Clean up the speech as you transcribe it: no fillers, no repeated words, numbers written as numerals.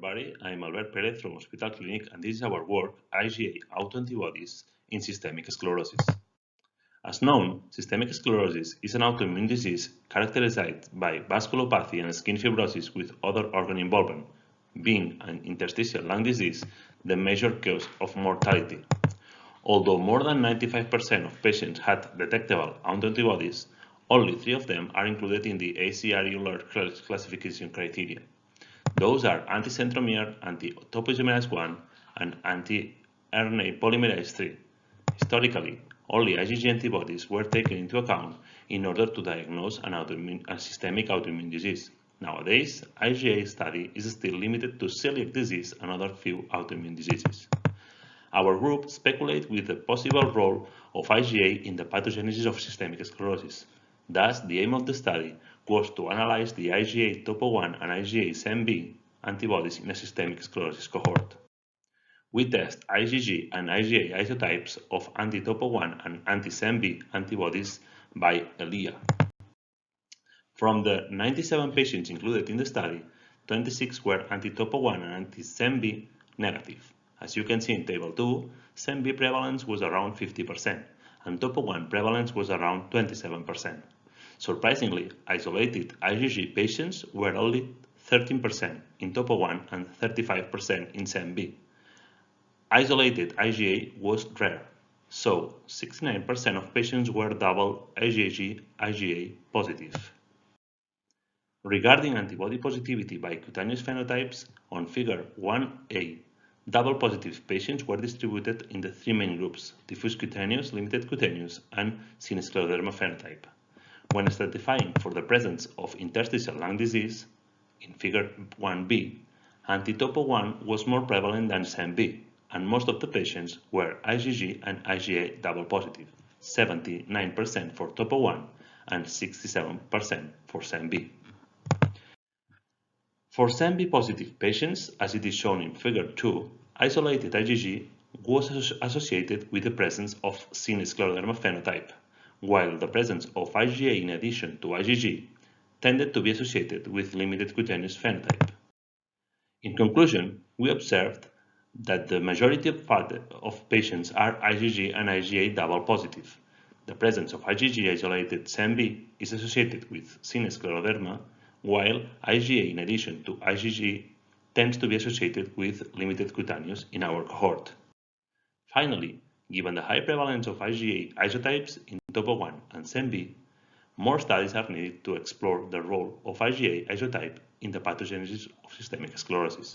everybody. I'm Albert Perez from Hospital Clinic, and this is our work, IgA autoantibodies in systemic sclerosis. As known, systemic sclerosis is an autoimmune disease characterized by vasculopathy and skin fibrosis with other organ involvement, being an interstitial lung disease the major cause of mortality. Although more than 95% of patients had detectable autoantibodies, only 3 of them are included in the ACR classification criteria. Those are anti-centromere, anti-topoisomerase 1, and anti-RNA polymerase 3. Historically, only IgG antibodies were taken into account in order to diagnose a systemic autoimmune disease. Nowadays, IgA study is still limited to celiac disease and other few autoimmune diseases. Our group speculates with the possible role of IgA in the pathogenesis of systemic sclerosis. Thus, the aim of the study was to analyze the IgA topo1 and IgA SAM-B antibodies in a systemic sclerosis cohort. We test IgG and IgA isotypes of anti-topo1 and anti-SAM-B antibodies by ELIA. From the 97 patients included in the study, 26 were anti-topo1 and anti-SAM-B negative. As you can see in Table 2, SAM-B prevalence was around 50%, and topo1 prevalence was around 27%. Surprisingly, isolated IgG patients were only 13% in topo1 and 35% in SAM-B. Isolated IgA was rare, so 69% of patients were double IgA positive. Regarding antibody positivity by cutaneous phenotypes, on Figure 1a, double positive patients were distributed in the 3 main groups: diffuse cutaneous, limited cutaneous, and scleroderma phenotype. When stratifying for the presence of interstitial lung disease, in Figure 1b, anti-topo1 was more prevalent than SAM-B, and most of the patients were IgG and IgA double positive, 79% for topo1 and 67% for SAM-B. For SAM-B positive patients, as it is shown in Figure 2, isolated IgG was associated with the presence of scleroderma phenotype, while the presence of IgA in addition to IgG tended to be associated with limited cutaneous phenotype. In conclusion, we observed that the majority of patients are IgG and IgA double positive. The presence of IgG isolated SAM-B is associated with scleroderma, while IgA in addition to IgG tends to be associated with limited cutaneous in our cohort. Finally, given the high prevalence of IgA isotypes in topo1 and SAM-B, more studies are needed to explore the role of IgA isotype in the pathogenesis of systemic sclerosis.